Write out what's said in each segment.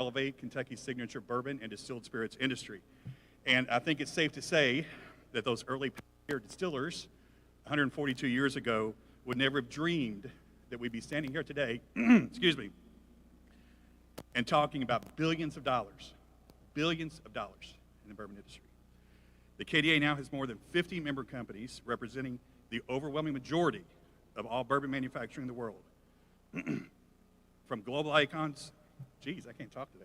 elevate Kentucky's signature bourbon and distilled spirits industry. And I think it's safe to say that those early pioneer distillers 142 years ago would never have dreamed that we'd be standing here today, excuse me, and talking about billions of dollars in the bourbon industry. The KDA now has more than 50 member companies representing the overwhelming majority of all bourbon manufacturing in the world. From global icons, geez, I can't talk today.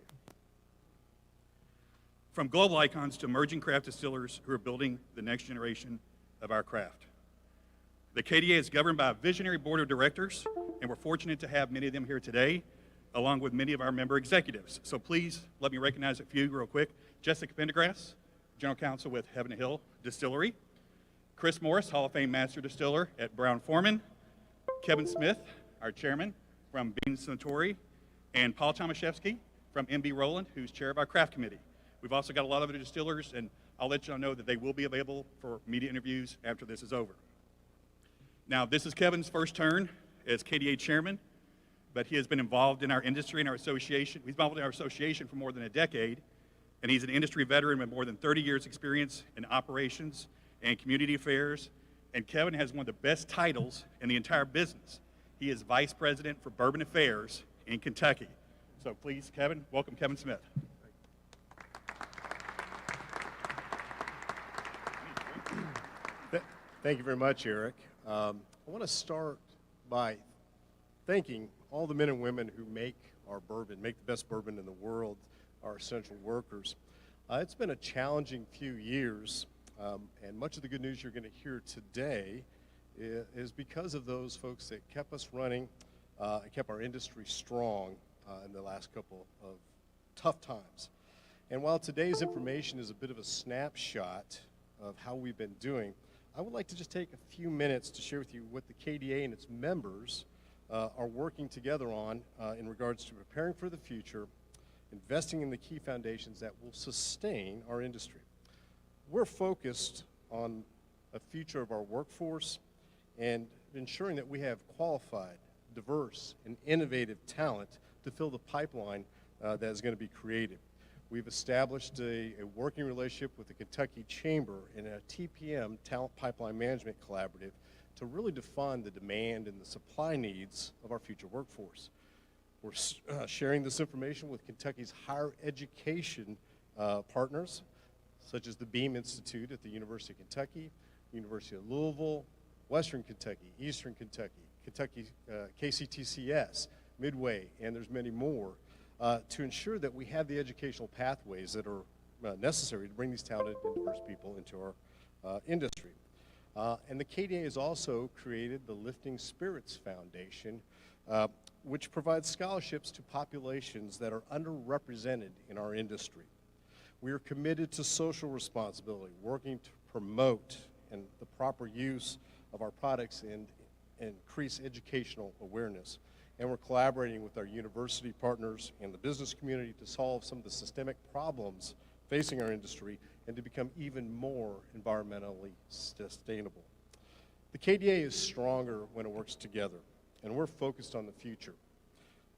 From global icons to emerging craft distillers who are building the next generation of our craft. The KDA is governed by a visionary board of directors, and we're fortunate to have many of them here today, along with many of our member executives. So please let me recognize a few real quick. Jessica Pendergrass, General Counsel with Heaven Hill Distillery. Chris Morris, Hall of Fame Master Distiller at Brown-Forman. Kevin Smith, our chairman from Bean Suntory. And Paul Tomaszewski from MB Roland, who's chair of our craft committee. We've also got a lot of other distillers, and I'll let y'all know that they will be available for media interviews after this is over. Now, this is Kevin's first turn as KDA chairman, but he has been involved in our industry and our association. He's been involved in our association for more than a decade, and he's an industry veteran with more than 30 years experience in operations and community affairs. And Kevin has one of the best titles in the entire business. He is Vice President for Bourbon Affairs in Kentucky. So please, Kevin, welcome Kevin Smith. Thank you very much, Eric. I want to start by thanking all the men and women who make our bourbon, make the best bourbon in the world, our essential workers. It's been a challenging few years, and much of the good news you're going to hear today is because of those folks that kept us running and kept our industry strong in the last couple of tough times. And while today's information is a bit of a snapshot of how we've been doing, I would like to just take a few minutes to share with you what the KDA and its members are working together on in regards to preparing for the future, investing in the key foundations that will sustain our industry. We're focused on a future of our workforce and ensuring that we have qualified, diverse, and innovative talent to fill the pipeline that is going to be created. We've established a working relationship with the Kentucky Chamber and a TPM, Talent Pipeline Management Collaborative, to really define the demand and the supply needs of our future workforce. We're sharing this information with Kentucky's higher education partners, such as the Beam Institute at the University of Kentucky, University of Louisville, Western Kentucky, Eastern Kentucky, Kentucky KCTCS, Midway, and there's many more, to ensure that we have the educational pathways that are necessary to bring these talented and diverse people into our industry. And the KDA has also created the Lifting Spirits Foundation, which provides scholarships to populations that are underrepresented in our industry. We are committed to social responsibility, working to promote and the proper use of our products and increase educational awareness. And we're collaborating with our university partners and the business community to solve some of the systemic problems facing our industry and to become even more environmentally sustainable. The KDA is stronger when it works together, and we're focused on the future,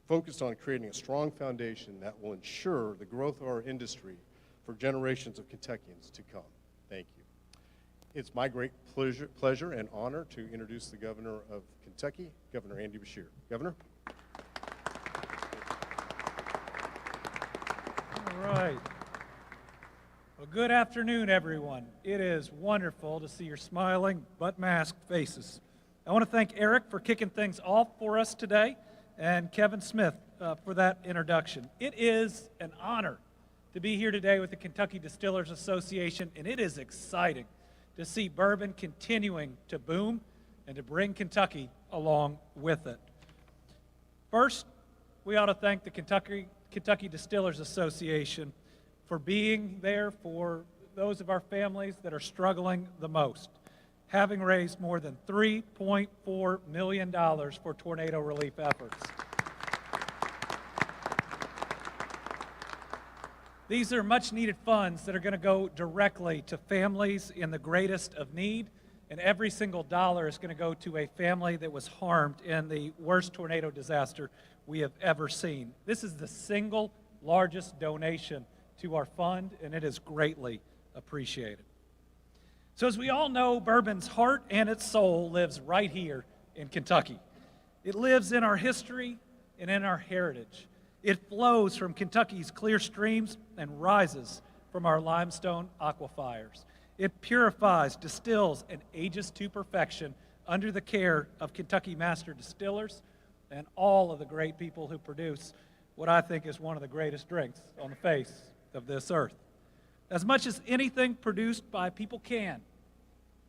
focused on creating a strong foundation that will ensure the growth of our industry for generations of Kentuckians to come. Thank you. It's my great pleasure and honor to introduce the Governor of Kentucky, Governor Andy Beshear. Governor. All right. Well, good afternoon, everyone. It is wonderful to see your smiling but masked faces. I want to thank Eric for kicking things off for us today and Kevin Smith for that introduction. It is an honor to be here today with the Kentucky Distillers Association, and it is exciting to see bourbon continuing to boom and to bring Kentucky along with it. First, we ought to thank the Kentucky Distillers Association for being there for those of our families that are struggling the most, having raised more than $3.4 million for tornado relief efforts. These are much needed funds that are going to go directly to families in the greatest of need, and every single dollar is going to go to a family that was harmed in the worst tornado disaster we have ever seen. This is the single largest donation to our fund, and it is greatly appreciated. So as we all know, bourbon's heart and its soul lives right here in Kentucky. It lives in our history and in our heritage. It flows from Kentucky's clear streams and rises from our limestone aquifers. It purifies, distills, and ages to perfection under the care of Kentucky master distillers and all of the great people who produce what I think is one of the greatest drinks on the face of this earth. As much as anything produced by people can,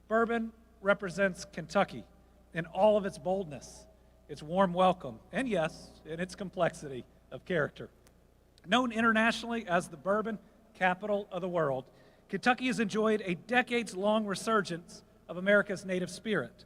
bourbon represents Kentucky in all of its boldness, its warm welcome, and yes, in its complexity of character. Known internationally as the bourbon capital of the world, Kentucky has enjoyed a decades-long resurgence of America's native spirit.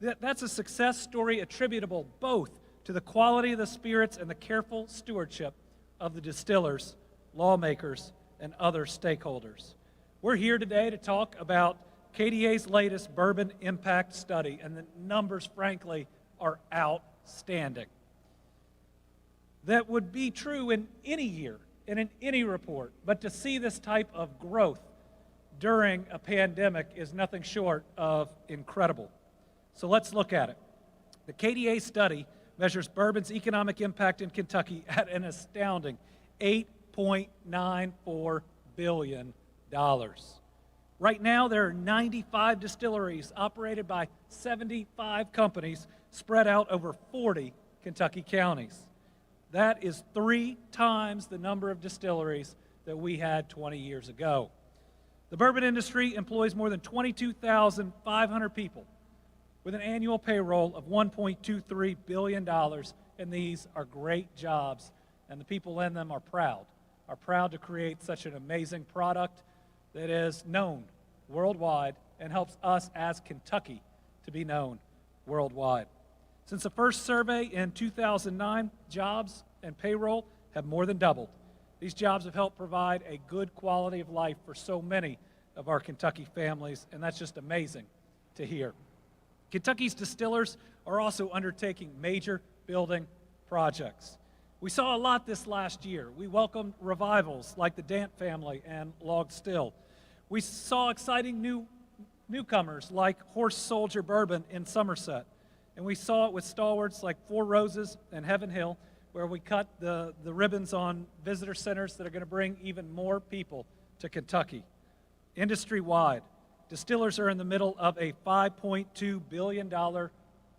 That's a success story attributable both to the quality of the spirits and the careful stewardship of the distillers, lawmakers, and other stakeholders. We're here today to talk about KDA's latest Bourbon Impact Study, and the numbers, frankly, are outstanding. That would be true in any year and in any report, but to see this type of growth during a pandemic is nothing short of incredible. So let's look at it. The KDA study measures bourbon's economic impact in Kentucky at an astounding $8.94 billion. Right now, there are 95 distilleries operated by 75 companies spread out over 40 Kentucky counties. That is 3 times the number of distilleries that we had 20 years ago. The bourbon industry employs more than 22,500 people with an annual payroll of $1.23 billion, and these are great jobs, and the people in them are proud to create such an amazing product that is known worldwide and helps us as Kentucky to be known worldwide. Since the first survey in 2009, jobs and payroll have more than doubled. These jobs have helped provide a good quality of life for so many of our Kentucky families, and that's just amazing to hear. Kentucky's distillers are also undertaking major building projects. We saw a lot this last year. We welcomed revivals like the Dant family and Log Still. We saw exciting newcomers like Horse Soldier Bourbon in Somerset. And we saw it with stalwarts like Four Roses and Heaven Hill, where we cut the ribbons on visitor centers that are going to bring even more people to Kentucky. Industry-wide, distillers are in the middle of a $5.2 billion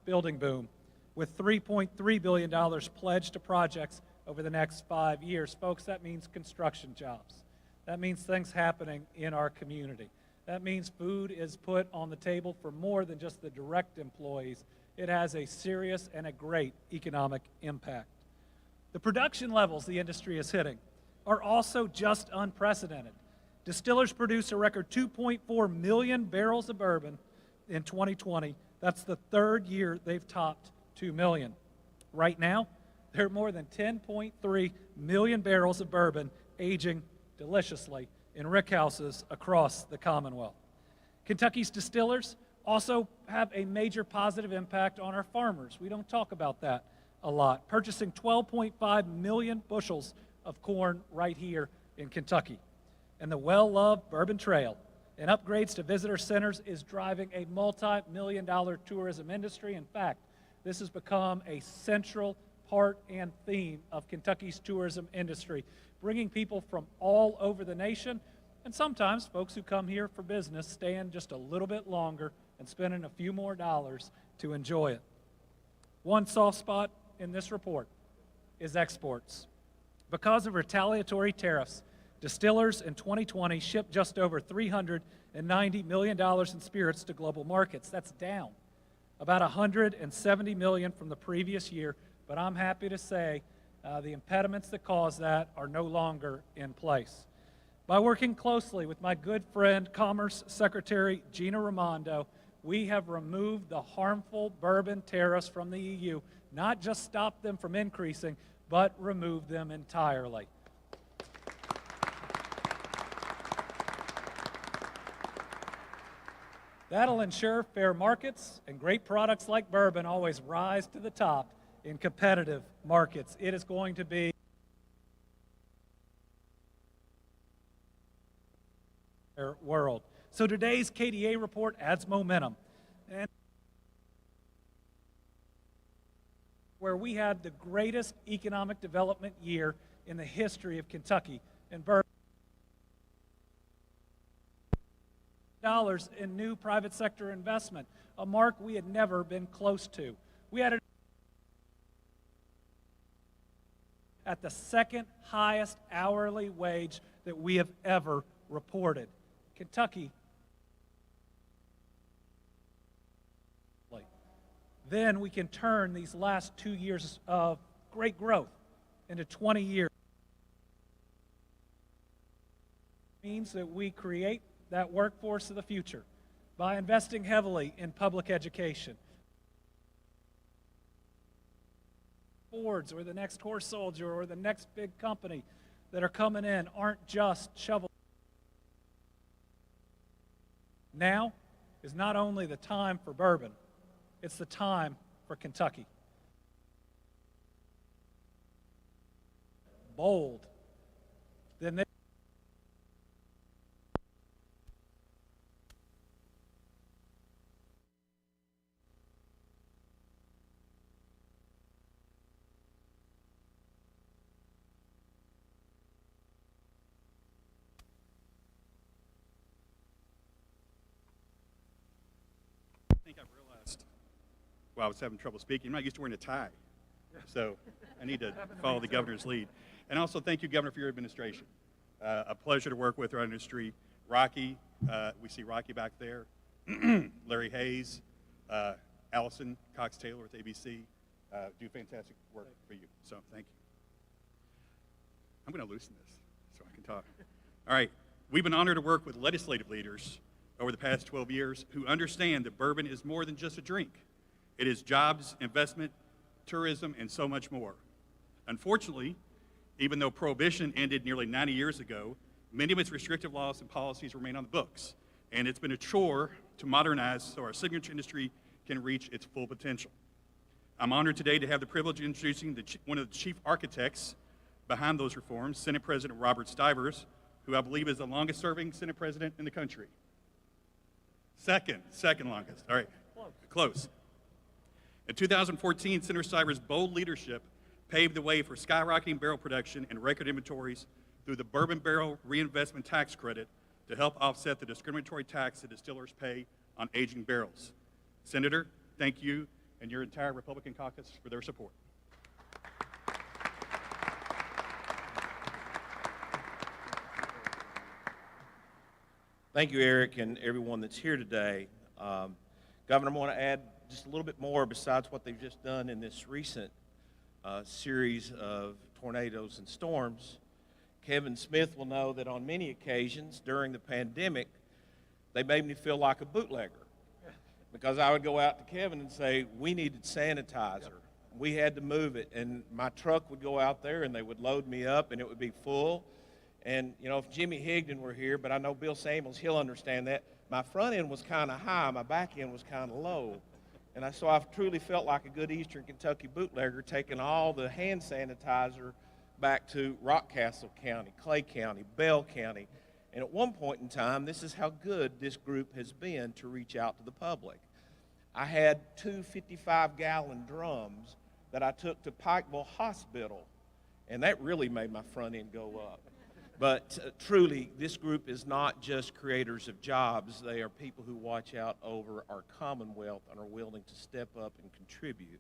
building boom, with $3.3 billion pledged to projects over the next 5 years. Folks, that means construction jobs. That means things happening in our community. That means food is put on the table for more than just the direct employees. It has a serious and a great economic impact. The production levels the industry is hitting are also just unprecedented. Distillers produced a record 2.4 million barrels of bourbon in 2020. That's the 3rd year they've topped 2 million. Right now, there are more than 10.3 million barrels of bourbon aging deliciously in rickhouses across the Commonwealth. Kentucky's distillers also have a major positive impact on our farmers. We don't talk about that a lot. Purchasing 12.5 million bushels of corn right here in Kentucky. And the well-loved Bourbon Trail and upgrades to visitor centers is driving a multi-million-dollar tourism industry. In fact, this has become a central part and theme of Kentucky's tourism industry, bringing people from all over the nation, and sometimes folks who come here for business staying just a little bit longer and spending a few more dollars to enjoy it. One soft spot in this report is exports. Because of retaliatory tariffs, distillers in 2020 shipped just over $390 million in spirits to global markets. That's down about $170 million from the previous year, but I'm happy to say the impediments that caused that are no longer in place. By working closely with my good friend, Commerce Secretary Gina Raimondo, we have removed the harmful bourbon tariffs from the EU, not just stopped them from increasing, but removed them entirely. That'll ensure fair markets and great products like bourbon always rise to the top in competitive markets. It is going to be world. So today's KDA report adds momentum. And where we had the greatest economic development year in the history of Kentucky. And dollars in new private sector investment, a mark we had never been close to. We had it at the second highest hourly wage that we have ever reported. Kentucky. Then we can turn these last 2 years of great growth into 20 years. It means that we create that workforce of the future by investing heavily in public education. Fords or the next horse soldier or the next big company that are coming in aren't just shovel. Now is not only the time for Bourbon, it's the time for Kentucky. Bold. Then they I think I've realized while I was having trouble speaking, I'm not used to wearing a tie. So I need to follow the governor's lead. And also thank you, Governor, for your administration. A pleasure to work with our industry. Rocky, we see Rocky back there. Larry Hayes, Allison Cox-Taylor with ABC, do fantastic work for you. So thank you. I'm going to loosen this so I can talk. All right. We've been honored to work with legislative leaders over the past 12 years who understand that bourbon is more than just a drink. It is jobs, investment, tourism, and so much more. Unfortunately, even though Prohibition ended nearly 90 years ago, many of its restrictive laws and policies remain on the books, and it's been a chore to modernize so our signature industry can reach its full potential. I'm honored today to have the privilege of introducing one of the chief architects behind those reforms, Senate President Robert Stivers, who I believe is the longest-serving Senate President in the country. Second longest. All right, close. In 2014, Senator Stivers' bold leadership paved the way for skyrocketing barrel production and record inventories through the Bourbon Barrel Reinvestment Tax Credit to help offset the discriminatory tax that distillers pay on aging barrels. Senator, thank you and your entire Republican caucus for their support. Thank you, Eric, and everyone that's here today. Governor, I want to add just a little bit more besides what they've just done in this recent series of tornadoes and storms. Kevin Smith will know that on many occasions during the pandemic, they made me feel like a bootlegger because I would go out to Kevin and say, we needed sanitizer. We had to move it, and my truck would go out there and they would load me up and it would be full. And, you know, if Jimmy Higdon were here, but I know Bill Samuels, he'll understand that, my front end was kind of high, my back end was kind of low. And so I've truly felt like a good Eastern Kentucky bootlegger taking all the hand sanitizer back to Rockcastle County, Clay County, Bell County. And at one point in time, this is how good this group has been to reach out to the public. I had 2 55-gallon drums that I took to Pikeville Hospital, and that really made my front end go up. But truly, this group is not just creators of jobs. They are people who watch out over our commonwealth and are willing to step up and contribute.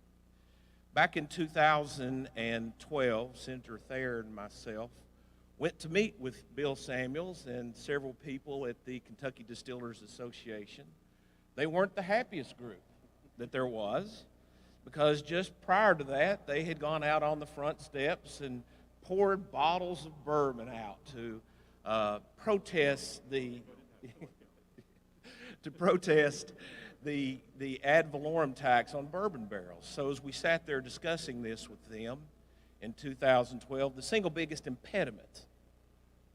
Back in 2012, Senator Thayer and myself went to meet with Bill Samuels and several people at the Kentucky Distillers Association. They weren't the happiest group that there was because just prior to that, they had gone out on the front steps and poured bottles of bourbon out to protest the ad valorem tax on bourbon barrels. So as we sat there discussing this with them in 2012, the single biggest impediment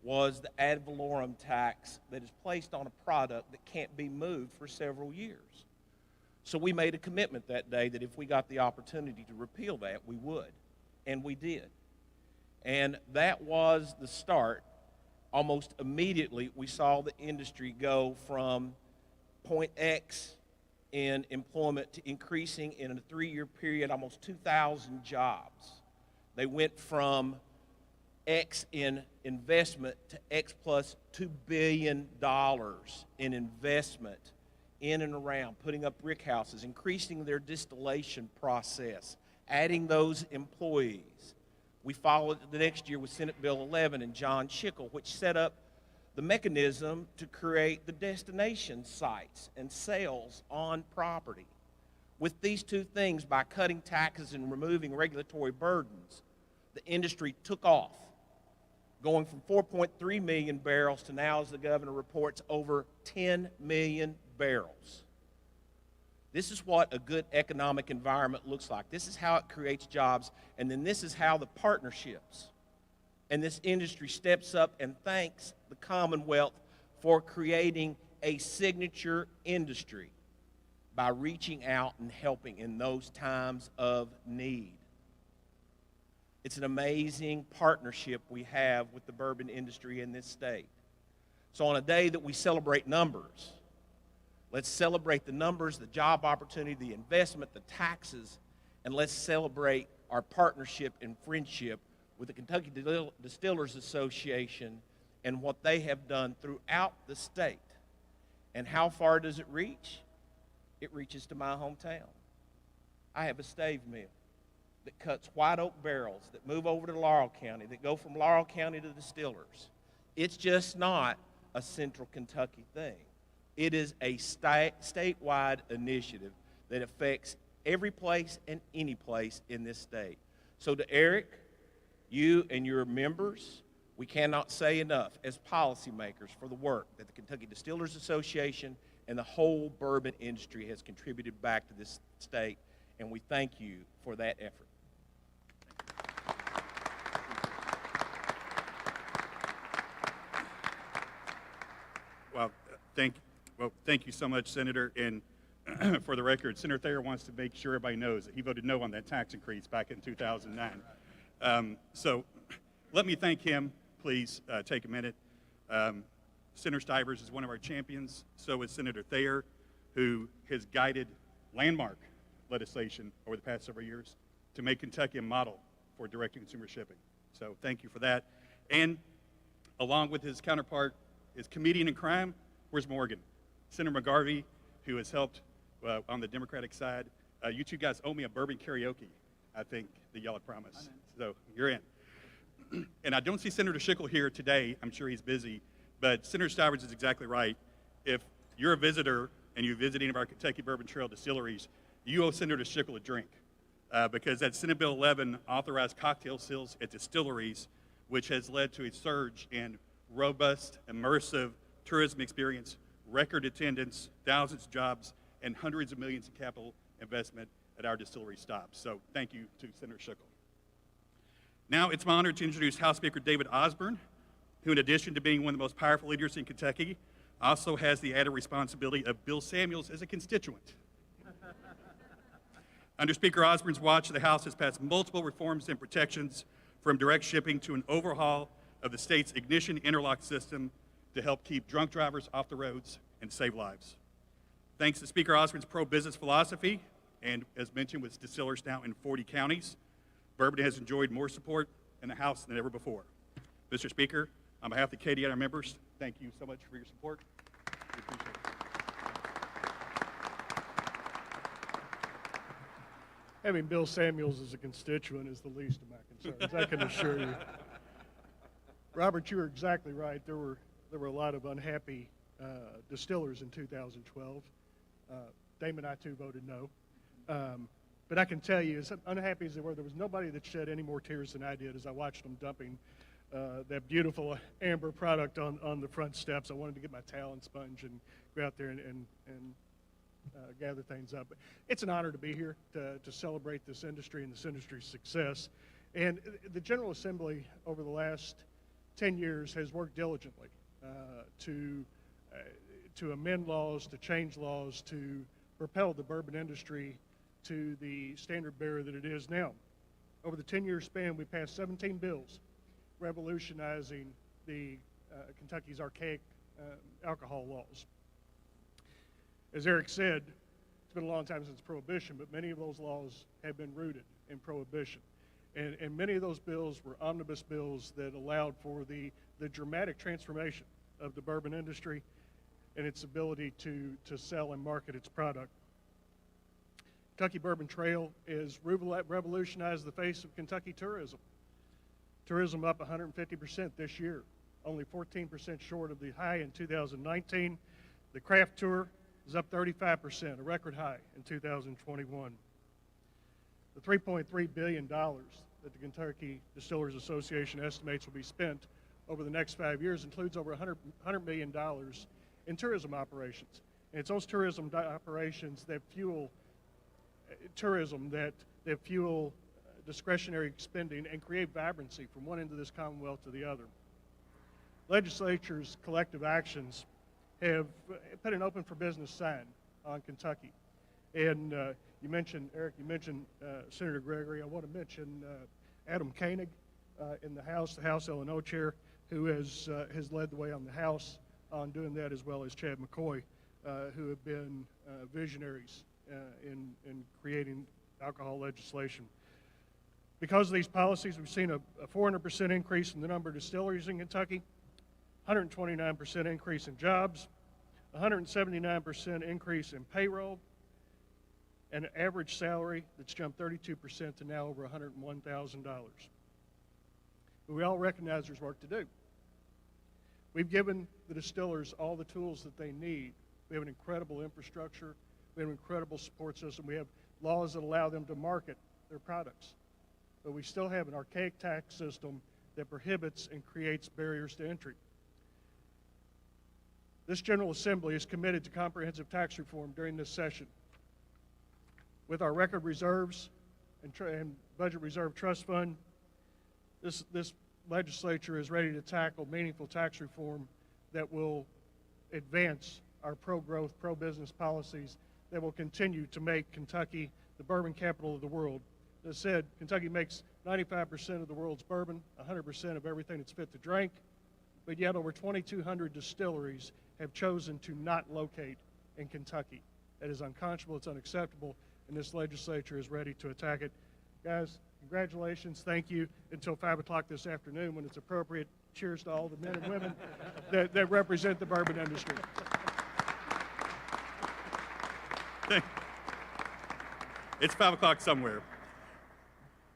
was the ad valorem tax that is placed on a product that can't be moved for several years. So we made a commitment that day that if we got the opportunity to repeal that, we would, and we did. And that was the start almost immediately we saw the industry go from point X in employment to increasing in a 3-year period almost 2,000 jobs. They went from X in investment to X plus $2 billion in investment in and around, putting up brick houses, increasing their distillation process, adding those employees. We followed the next year with Senate Bill 11 and John Schickel, which set up the mechanism to create the destination sites and sales on property. With these two things, by cutting taxes and removing regulatory burdens, the industry took off, going from 4.3 million barrels to now, as the governor reports, over 10 million barrels. This is what a good economic environment looks like. This is how it creates jobs, and then this is how the partnerships and this industry steps up and thanks the Commonwealth for creating a signature industry by reaching out and helping in those times of need. It's an amazing partnership we have with the bourbon industry in this state. So on a day that we celebrate numbers, let's celebrate the numbers, the job opportunity, the investment, the taxes, and let's celebrate our partnership and friendship with the Kentucky Distillers Association and what they have done throughout the state. And how far does it reach? It reaches to my hometown. I have a stave mill that cuts white oak barrels that move over to Laurel County, that go from Laurel County to the distillers. It's just not a central Kentucky thing. It is a statewide initiative that affects every place and any place in this state. So to Eric, you and your members, we cannot say enough as policymakers for the work that the Kentucky Distillers Association and the whole bourbon industry has contributed back to this state, and we thank you for that effort. Well, thank you so much, Senator. And for the record, Senator Thayer wants to make sure everybody knows that he voted no on that tax increase back in 2009. So let me thank him. Please take a minute. Senator Stivers is one of our champions. So is Senator Thayer, who has guided landmark legislation over the past several years to make Kentucky a model for direct-to-consumer shipping. So thank you for that. And along with his counterpart, his comedian in crime, where's Morgan? Senator McGarvey, who has helped on the Democratic side. You two guys owe me a bourbon karaoke, I think, that y'all have promised. So you're in. And I don't see Senator Schickel here today. I'm sure he's busy. But Senator Stivers is exactly right. If you're a visitor and you visit any of our Kentucky Bourbon Trail distilleries, you owe Senator Schickel a drink. Because that Senate Bill 11 authorized cocktail sales at distilleries, which has led to a surge in robust, immersive tourism experience, record attendance, thousands of jobs, and hundreds of millions in capital investment at our distillery stops. So thank you to Senator Schickel. Now it's my honor to introduce House Speaker David Osborne, who in addition to being one of the most powerful leaders in Kentucky, also has the added responsibility of Bill Samuels as a constituent. Under Speaker Osborne's watch, the House has passed multiple reforms and protections, from direct shipping to an overhaul of the state's ignition interlock system to help keep drunk drivers off the roads and save lives. Thanks to Speaker Osborne's pro-business philosophy, and as mentioned with distillers now in 40 counties, bourbon has enjoyed more support in the House than ever before. Mr. Speaker, on behalf of the KD and our members, thank you so much for your support. We appreciate it. Having Bill Samuels as a constituent is the least of my concerns, I can assure you. Robert, you were exactly right. There were a lot of unhappy distillers in 2012. Damon and I too voted no. But I can tell you, as unhappy as they were, there was nobody that shed any more tears than I did as I watched them dumping that beautiful amber product on the front steps. I wanted to get my towel and sponge and go out there and gather things up. But it's an honor to be here to celebrate this industry and this industry's success. And the General Assembly over the last 10 years has worked diligently to amend laws, to change laws, to propel the bourbon industry to the standard bearer that it is now. Over the 10-year span, we passed 17 bills revolutionizing the Kentucky's archaic alcohol laws. As Eric said, it's been a long time since Prohibition, but many of those laws have been rooted in Prohibition. And many of those bills were omnibus bills that allowed for the dramatic transformation of the bourbon industry and its ability to sell and market its product. Kentucky Bourbon Trail has revolutionized the face of Kentucky tourism. Tourism up 150% this year, only 14% short of the high in 2019. The craft tour is up 35%, a record high in 2021. The $3.3 billion that the Kentucky Distillers Association estimates will be spent over the next 5 years includes over $100 million in tourism operations. And it's those tourism operations that fuel tourism, that fuel discretionary spending and create vibrancy from one end of this Commonwealth to the other. Legislature's collective actions have put an open for business sign on Kentucky. And you mentioned, Eric, Senator Gregory. I want to mention Adam Koenig in the House L&O chair, who has led the way on the House on doing that, as well as Chad McCoy, who have been visionaries in creating alcohol legislation. Because of these policies, we've seen a 400% increase in the number of distilleries in Kentucky, 129% increase in jobs, 179% increase in payroll, and an average salary that's jumped 32% to now over $101,000. But we all recognize there's work to do. We've given the distillers all the tools that they need. We have an incredible infrastructure. We have an incredible support system. We have laws that allow them to market their products. But we still have an archaic tax system that prohibits and creates barriers to entry. This General Assembly is committed to comprehensive tax reform during this session. With our record reserves and budget reserve trust fund, this legislature is ready to tackle meaningful tax reform that will advance our pro-growth, pro-business policies that will continue to make Kentucky the bourbon capital of the world. As I said, Kentucky makes 95% of the world's bourbon, 100% of everything that's fit to drink, but yet over 2,200 distilleries have chosen to not locate in Kentucky. That is unconscionable, it's unacceptable, and this legislature is ready to attack it. Guys, congratulations, thank you. Until 5 o'clock this afternoon when it's appropriate, cheers to all the men and women that represent the bourbon industry. It's 5 o'clock somewhere.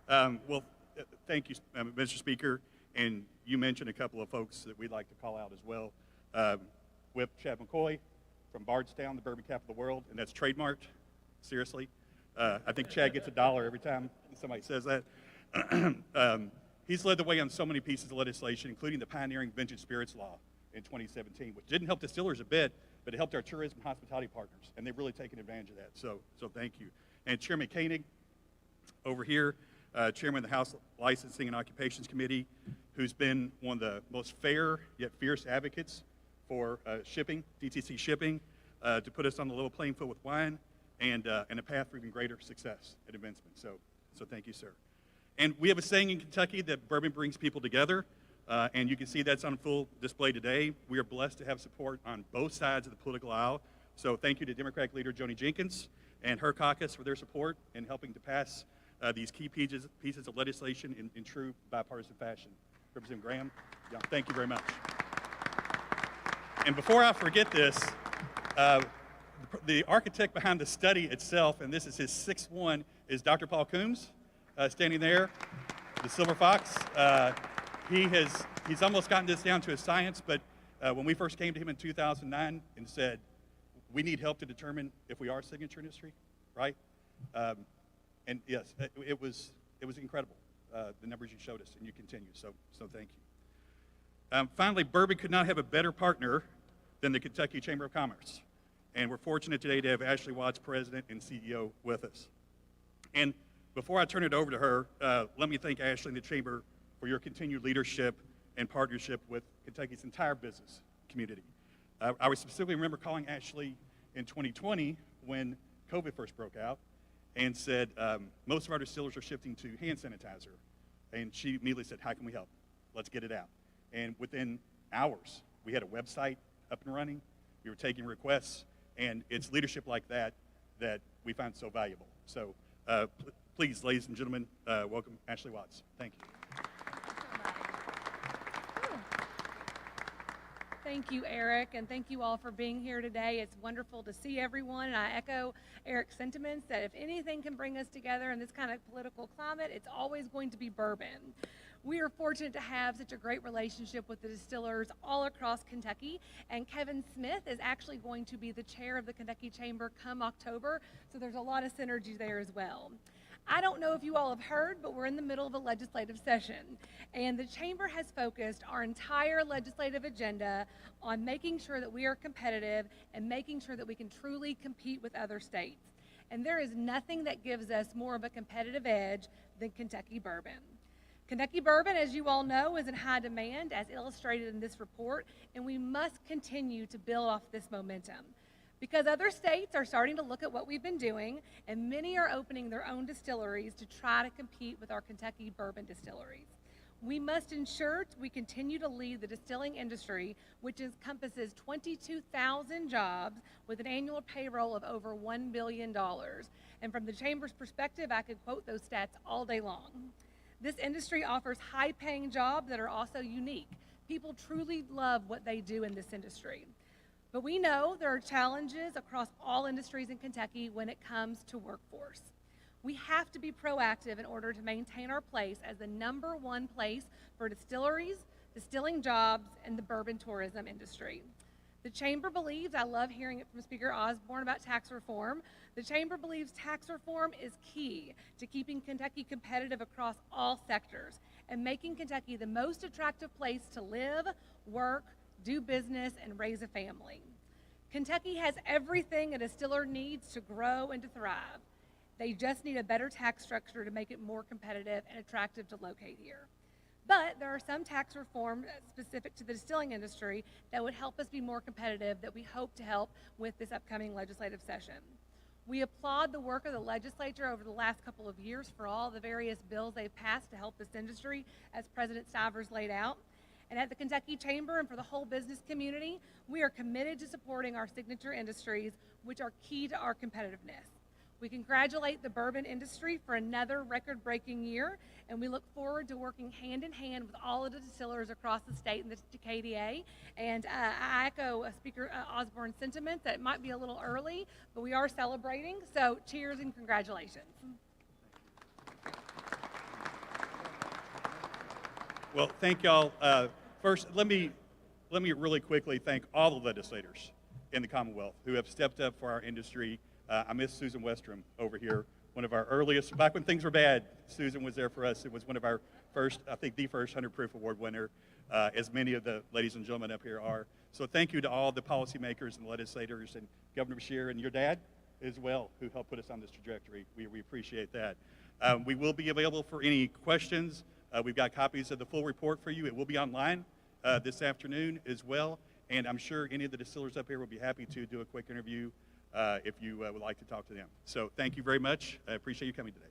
Thank you, Mr. Speaker. And you mentioned a couple of folks that we'd like to call out as well. Whip Chad McCoy from Bardstown, the bourbon capital of the world, and that's trademarked, seriously. I think Chad gets $1 every time somebody says that. He's led the way on so many pieces of legislation, including the pioneering vintage spirits law in 2017, which didn't help distillers a bit, but it helped our tourism and hospitality partners, and they've really taken advantage of that. So thank you. And Chairman Koenig over here, Chairman of the House Licensing and Occupations Committee, who's been one of the most fair yet fierce advocates for shipping, DTC shipping, to put us on the level playing field with wine and a path for even greater success at advancement. So thank you, sir. And we have a saying in Kentucky that bourbon brings people together, and you can see that's on full display today. We are blessed to have support on both sides of the political aisle. So thank you to Democratic leader Joni Jenkins and her caucus for their support in helping to pass these key pieces of legislation in true bipartisan fashion. Representative Graham, thank you very much. And before I forget this, the architect behind the study itself, and this is his sixth one, is Dr. Paul Coombs, standing there, the Silver Fox. He's almost gotten this down to a science, but when we first came to him in 2009 and said, we need help to determine if we are a signature industry, right? And yes, it was incredible, the numbers you showed us, and you continue, so thank you. Finally, bourbon could not have a better partner than the Kentucky Chamber of Commerce. And we're fortunate today to have Ashley Watts, President and CEO, with us. And before I turn it over to her, let me thank Ashley and the Chamber for your continued leadership and partnership with Kentucky's entire business community. I would specifically remember calling Ashley in 2020 when COVID first broke out and said, most of our distillers are shifting to hand sanitizer. And she immediately said, how can we help? Let's get it out. And within hours. We had a website up and running. We were taking requests, and it's leadership like that that we find so valuable. So please, ladies and gentlemen, welcome Ashley Watts. Thank you. Thank you, Eric, and thank you all for being here today. It's wonderful to see everyone, and I echo Eric's sentiments that if anything can bring us together in this kind of political climate, it's always going to be bourbon. We are fortunate to have such a great relationship with the distillers all across Kentucky, and Kevin Smith is actually going to be the chair of the Kentucky Chamber come October, so there's a lot of synergy there as well. I don't know if you all have heard, but we're in the middle of a legislative session, and the Chamber has focused our entire legislative agenda on making sure that we are competitive and making sure that we can truly compete with other states. And there is nothing that gives us more of a competitive edge than Kentucky bourbon. Kentucky bourbon, as you all know, is in high demand, as illustrated in this report, and we must continue to build off this momentum. Because other states are starting to look at what we've been doing, and many are opening their own distilleries to try to compete with our Kentucky bourbon distilleries. We must ensure we continue to lead the distilling industry, which encompasses 22,000 jobs with an annual payroll of over $1 billion. And from the Chamber's perspective, I could quote those stats all day long. This industry offers high-paying jobs that are also unique. People truly love what they do in this industry. But we know there are challenges across all industries in Kentucky when it comes to workforce. We have to be proactive in order to maintain our place as the #1 place for distilleries, distilling jobs, and the bourbon tourism industry. The Chamber believes, I love hearing it from Speaker Osborne about tax reform, the Chamber believes tax reform is key to keeping Kentucky competitive across all sectors and making Kentucky the most attractive place to live, work, do business, and raise a family. Kentucky has everything a distiller needs to grow and to thrive. They just need a better tax structure to make it more competitive and attractive to locate here. But there are some tax reform specific to the distilling industry that would help us be more competitive that we hope to help with this upcoming legislative session. We applaud the work of the legislature over the last couple of years for all the various bills they've passed to help this industry, as President Stivers laid out. And at the Kentucky Chamber and for the whole business community, we are committed to supporting our signature industries, which are key to our competitiveness. We congratulate the bourbon industry for another record-breaking year, and we look forward to working hand in hand with all of the distillers across the state and the KDA. And I echo Speaker Osborne's sentiment that it might be a little early, but we are celebrating, so cheers and congratulations. Well, thank y'all. First, let me really quickly thank all the legislators in the Commonwealth who have stepped up for our industry. I miss Susan Westrom over here, one of our earliest, back when things were bad, Susan was there for us. It was one of our first, I think the first 100 Proof Award winner, as many of the ladies and gentlemen up here are. So thank you to all the policymakers and legislators and Governor Beshear and your dad as well, who helped put us on this trajectory. We appreciate that. We will be available for any questions. We've got copies of the full report for you. It will be online this afternoon as well. And I'm sure any of the distillers up here will be happy to do a quick interview if you would like to talk to them. So thank you very much. I appreciate you coming today.